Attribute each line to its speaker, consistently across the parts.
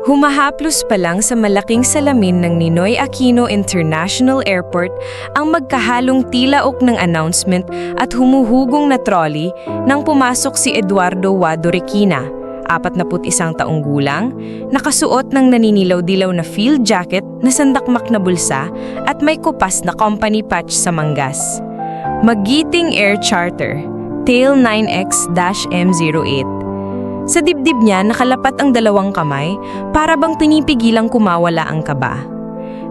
Speaker 1: Humahaplos pa lang sa malaking salamin ng Ninoy Aquino International Airport ang magkahalong tilaok ng announcement at humuhugong na trolley nang pumasok si Eduardo Wado Requina, 41 taong gulang, nakasuot ng naninilaw-dilaw na field jacket na sandakmak na bulsa at may kupas na company patch sa manggas. Magiting Air Charter, Tail 9X-M08. Sa dibdib niya nakalapat ang dalawang kamay para bang pinipigilang kumawala ang kaba.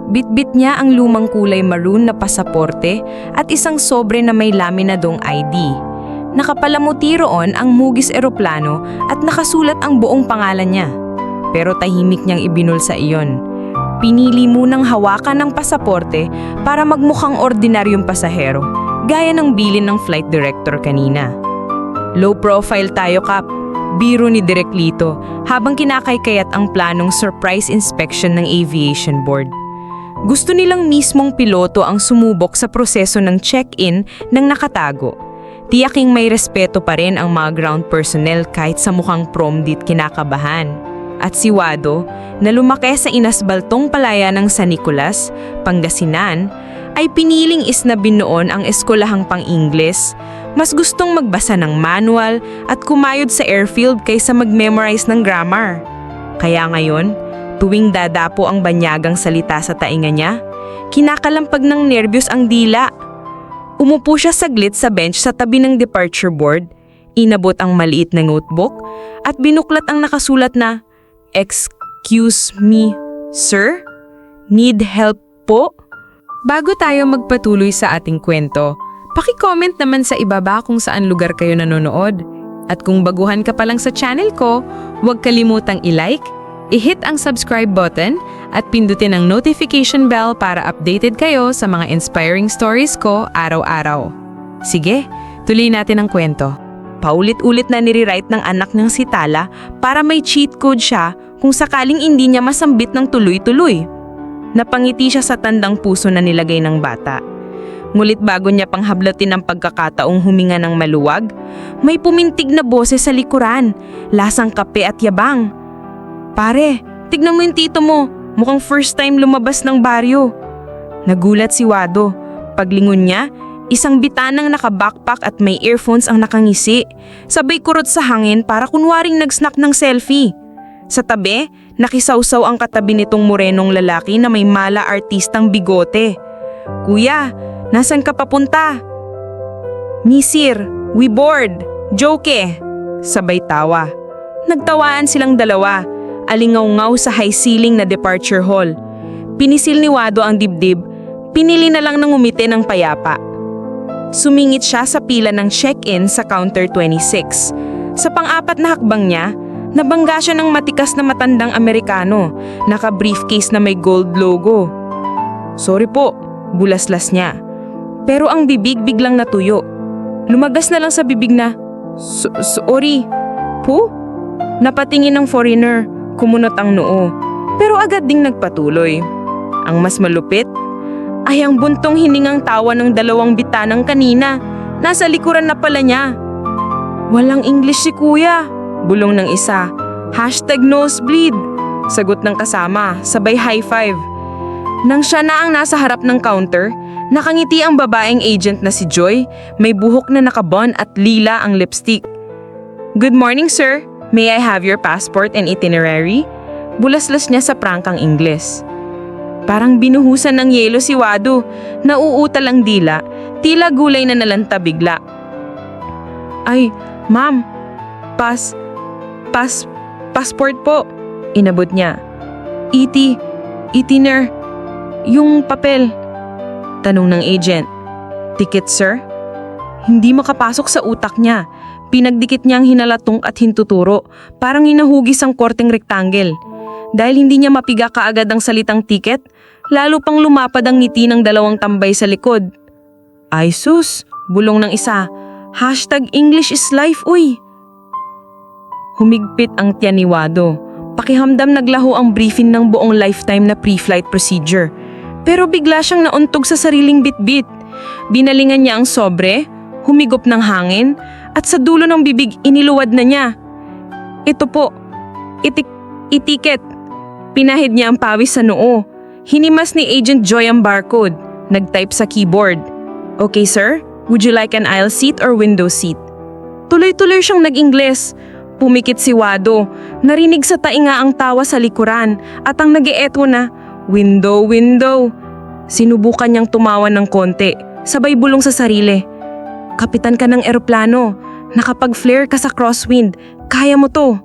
Speaker 1: Bitbit niya ang lumang kulay maroon na pasaporte at isang sobre na may laminadong ID. Nakapalamuti roon ang hugis eroplano at nakasulat ang buong pangalan niya. Pero tahimik niyang ibinulsa iyon. Pinili munang hawakan ng pasaporte para magmukhang ordinaryong pasahero, gaya ng bilin ng flight director kanina. Low profile tayo, Kap. Biro ni Direk Lito habang kinakaykayat ang planong surprise inspection ng Aviation Board. Gusto nilang mismong piloto ang sumubok sa proseso ng check-in ng nakatago. Tiyaking may respeto pa rin ang mga ground personnel kahit sa mukhang promdit kinakabahan. At si Wado, na lumaki sa inasbaltong palaya ng San Nicolas, Pangasinan, ay piniling isnabin noon ang eskolahang pang-Ingles. Mas gustong magbasa ng manual at kumayod sa airfield kaysa mag-memorize ng grammar. Kaya ngayon, tuwing dadapo ang banyagang salita sa tainga niya, kinakalampag ng nerbiyos ang dila. Umupo siya saglit sa bench sa tabi ng departure board, inabot ang maliit na notebook at binuklat ang nakasulat na, "Excuse me, sir? Need help po?" Bago tayo magpatuloy sa ating kwento, paki-comment naman sa ibaba kung saan lugar kayo nanonood. At kung baguhan ka pa lang sa channel ko, huwag kalimutang i-like, i-hit ang subscribe button, at pindutin ang notification bell para updated kayo sa mga inspiring stories ko araw-araw. Sige, tuloy natin ang kwento. Paulit-ulit na nire-write ng anak ng si Tala para may cheat code siya kung sakaling hindi niya masambit ng tuloy-tuloy. Napangiti siya sa tandang puso na nilagay ng bata. Ngulit bago niya panghablatin ang pagkakataong huminga ng maluwag, may pumintig na boses sa likuran, lasang kape at yabang. "Pare, tignan mo yung tito mo, mukhang first time lumabas ng baryo." Nagulat si Wado. Paglingon niya, isang bitanang naka-backpack at may earphones ang nakangisi, sabay kurot sa hangin para kunwaring nag-snack ng selfie. Sa tabi, nakisawsaw ang katabi nitong morenong lalaki na may mala artistang bigote. "Kuya, nasan ka papunta?" "Misir, we bored. Joke eh." Sabay tawa. Nagtawaan silang dalawa, alingaw-ngaw sa high ceiling na departure hall. Pinisil ni Wado ang dibdib, pinili na lang ng umiti ng payapa. Sumingit siya sa pila ng check-in sa counter 26. Sa pang-apat na hakbang niya, nabangga siya ng matikas na matandang Amerikano, naka-briefcase na may gold logo. "Sorry po," bulaslas niya. Pero ang bibig biglang natuyo. Lumagas na lang sa bibig na, Sorry po?" Napatingin ng foreigner, kumunot ang noo, pero agad ding nagpatuloy. Ang mas malupit ay ang buntong hiningang tawa ng dalawang bitanang kanina. Nasa likuran na pala niya. "Walang English si kuya," bulong ng isa. "#nosebleed," sagot ng kasama, sabay high five. Nang siya na ang nasa harap ng counter, nakangiti ang babaeng agent na si Joy, may buhok na nakabon at lila ang lipstick. "Good morning, sir. May I have your passport and itinerary?" Bulaslas niya sa prangkang Ingles. Parang binuhusan ng yelo si Wado, nauutal ang dila, tila gulay na nalanta bigla. "Ay, ma'am, passport po," inabot niya. Itiner, yung papel," tanong ng agent. "Ticket, sir?" Hindi makapasok sa utak niya. Pinagdikit niya ang hinalatong at hintuturo, parang hinahugis ang korteng rektangle. Dahil hindi niya mapiga kaagad ang salitang ticket, lalo pang lumapad ang ngiti ng dalawang tambay sa likod. "Ay sus," bulong ng isa, "#English is life, uy." Humigpit ang tiyan ni Wado. Pakihamdam naglaho ang briefing ng buong lifetime na pre-flight procedure. Pero bigla siyang nauntog sa sariling bitbit. Binalingan niya ang sobre, humigop ng hangin, at sa dulo ng bibig iniluwad na niya. "Ito po, itiket," Pinahid niya ang pawis sa noo. Hinimas ni Agent Joy ang barcode. Nag-type sa keyboard. Okay sir, would you like an aisle seat or window seat? Tuloy-tuloy siyang nag-Ingles. Pumikit si Wado. Narinig sa tainga ang tawa sa likuran at ang nag-eeto na, window, window. Sinubukan niyang tumawa ng konti, sabay bulong sa sarili. Kapitan ka ng eroplano. Nakapag-flare ka sa crosswind. Kaya mo to.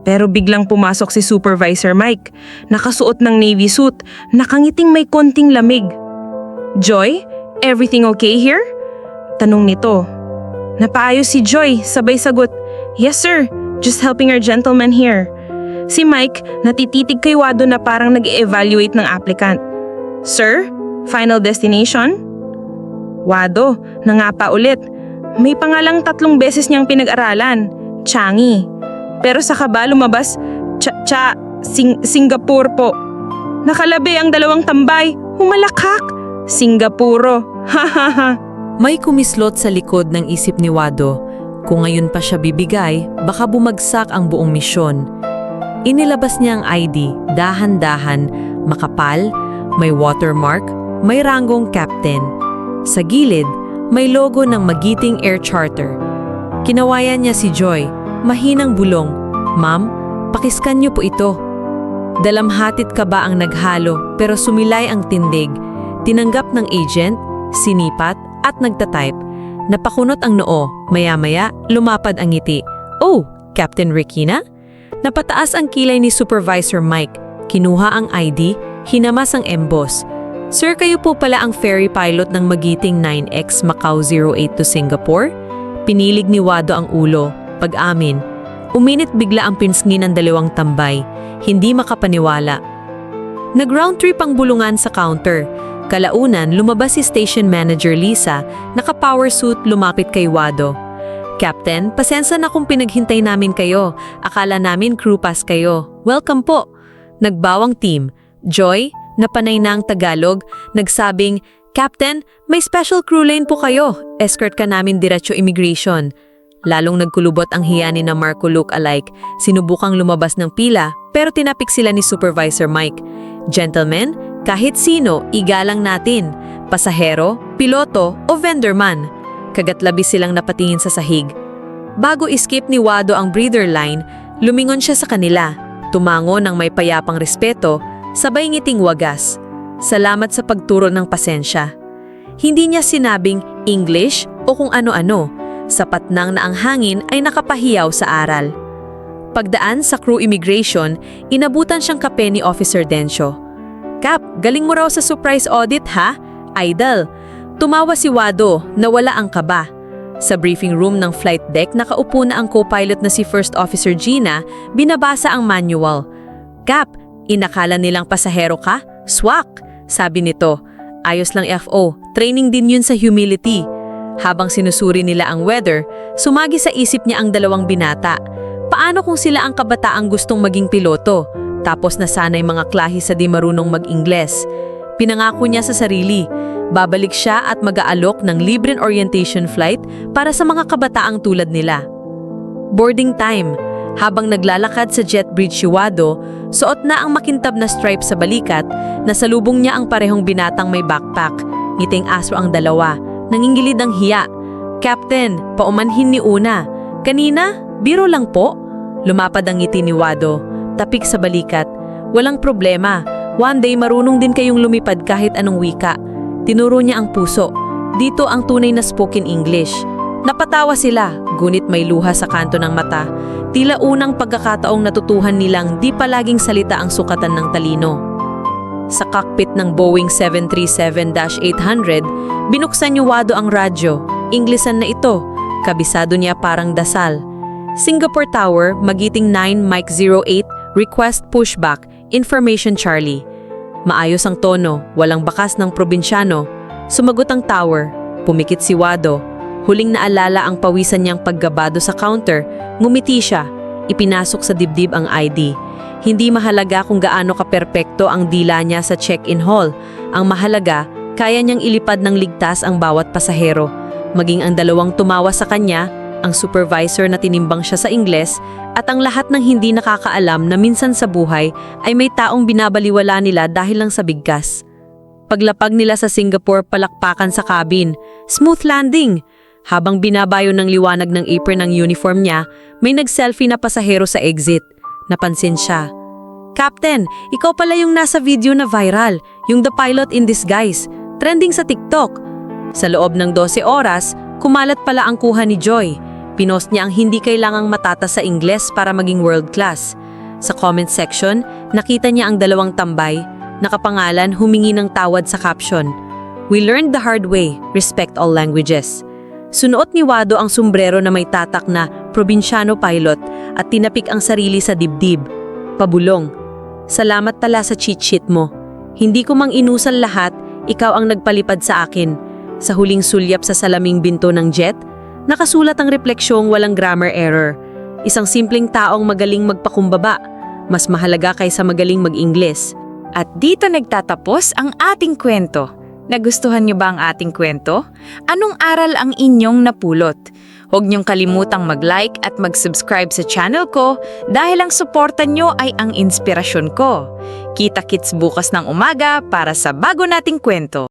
Speaker 1: Pero biglang pumasok si Supervisor Mike. Nakasuot ng navy suit, nakangiting may konting lamig. Joy, everything okay here? Tanong nito. Napaayos si Joy, sabay sagot, yes sir, just helping our gentleman here. Si Mike, natititig kay Wado na parang nag-evaluate ng applicant. Sir, final destination? Wado, nangapa ulit. May pangalang 3 beses niyang pinag-aralan, Changi. Pero sa kaba lumabas, Singapore po. Nakalabi ang 2 tambay, humalakak, Singapuro, hahaha.
Speaker 2: May kumislot sa likod ng isip ni Wado. Kung ngayon pa siya bibigay, baka bumagsak ang buong misyon. Inilabas niya ang ID, dahan-dahan, makapal, may watermark, may ranggong captain. Sa gilid, may logo ng Magiting Air Charter. Kinawayan niya si Joy, mahinang bulong, Ma'am, pakiskan niyo po ito. Dalamhatit ka ba ang naghalo pero sumilay ang tindig. Tinanggap ng agent, sinipat at nagtatype. Napakunot ang noo, maya-maya lumapad ang ngiti. Oh, Captain Rekina? Napataas ang kilay ni Supervisor Mike. Kinuha ang ID, hinamas ang emboss. Sir, kayo po pala ang ferry pilot ng Magiting 9X Macau 08 to Singapore? Pinilig ni Wado ang ulo. Pag-amin. Uminit bigla ang pinsngi ng 2 tambay. Hindi makapaniwala. Nag-round trip ang bulungan sa counter. Kalaunan, lumabas si Station Manager Lisa, naka-power suit lumapit kay Wado. Captain, pasensya na kung pinaghintay namin kayo. Akala namin crew pass kayo. Welcome po. Nagbawang team. Joy, napanay na ang Tagalog, nagsabing, Captain, may special crew lane po kayo. Escort ka namin diretso immigration. Lalong nagkulubot ang hiyani na Marco look-alike. Sinubukang lumabas ng pila, pero tinapik sila ni Supervisor Mike. Gentlemen, kahit sino, igalang natin. Pasahero, piloto o vendor man. Kagatlabis silang napatingin sa sahig. Bago iskip ni Wado ang breather line, lumingon siya sa kanila. Tumango ng may payapang respeto, sabay ngiting wagas. Salamat sa pagturo ng pasensya. Hindi niya sinabing English o kung ano-ano. Sapat nang na ang hangin ay nakapahiyaw sa aral. Pagdaan sa crew immigration, inabutan siyang kape ni Officer Dencio. Cap, galing mo raw sa surprise audit ha? Idol. Tumawa si Wado, nawala ang kaba. Sa briefing room ng flight deck, nakaupo na ang co-pilot na si First Officer Gina, binabasa ang manual. Cap, inakala nilang pasahero ka? Swak, sabi nito. Ayos lang FO, training din yun sa humility. Habang sinusuri nila ang weather, sumagi sa isip niya ang 2 binata. Paano kung sila ang kabataang gustong maging piloto? Tapos nasanay mga klahi sa di marunong mag-Ingles. Pinangako niya sa sarili, babalik siya at mag-aalok ng libreng orientation flight para sa mga kabataang tulad nila. Boarding time. Habang naglalakad sa jet bridge si Wado, suot na ang makintab na stripe sa balikat, nasalubong niya ang parehong binatang may backpack. Ngiting aso ang 2. Nangingilid ang hiya. Captain, paumanhin ni Una. Kanina, biro lang po. Lumapad ang ngiti ni Wado. Tapik sa balikat. Walang problema. One day marunong din kayong lumipad kahit anong wika. Tinuro niya ang puso. Dito ang tunay na spoken English. Napatawa sila, gunit may luha sa kanto ng mata. Tila unang pagkakataong natutuhan nilang di palaging salita ang sukatan ng talino. Sa cockpit ng Boeing 737-800, binuksan ni Wado ang radyo. Inglesan na ito. Kabisado niya parang dasal. Singapore Tower, Magiting 9 Mike 08, request pushback, information Charlie. Maayos ang tono, walang bakas ng probinsyano. Sumagot ang tower. Pumikit si Wado. Huling naalala ang pawisan niyang paggabado sa counter. Ngumiti siya. Ipinasok sa dibdib ang ID. Hindi mahalaga kung gaano kaperpekto ang dila niya sa check-in hall. Ang mahalaga, kaya niyang ilipad ng ligtas ang bawat pasahero. Maging ang 2 tumawa sa kanya, ang supervisor na tinimbang siya sa Ingles, at ang lahat ng hindi nakakaalam na minsan sa buhay ay may taong binabaliwala nila dahil lang sa bigkas. Paglapag nila sa Singapore, palakpakan sa cabin. Smooth landing! Habang binabayo ng liwanag ng apron ng uniform niya, may nag-selfie na pasahero sa exit. Napansin siya. Captain, ikaw pala yung nasa video na viral, yung the pilot in disguise, trending sa TikTok. Sa loob ng 12 oras, kumalat pala ang kuha ni Joy. Pinost niya ang hindi kailangang matata sa Ingles para maging world class. Sa comment section, nakita niya ang dalawang tambay, nakapangalan humingi ng tawad sa caption. We learned the hard way, respect all languages. Sunuot ni Wado ang sombrero na may tatak na probinsyano pilot at tinapik ang sarili sa dibdib. Pabulong. Salamat tala sa cheat sheet mo. Hindi ko mang inusal lahat, ikaw ang nagpalipad sa akin. Sa huling sulyap sa salaming binto ng jet, nakasulat ang refleksyong walang grammar error. Isang simpleng taong magaling magpakumbaba, mas mahalaga kaysa magaling mag-Ingles.
Speaker 1: At dito nagtatapos ang ating kwento. Nagustuhan niyo ba ang ating kwento? Anong aral ang inyong napulot? Huwag niyong kalimutang mag-like at mag-subscribe sa channel ko dahil ang suporta niyo ay ang inspirasyon ko. Kita-kits bukas ng umaga para sa bago nating kwento.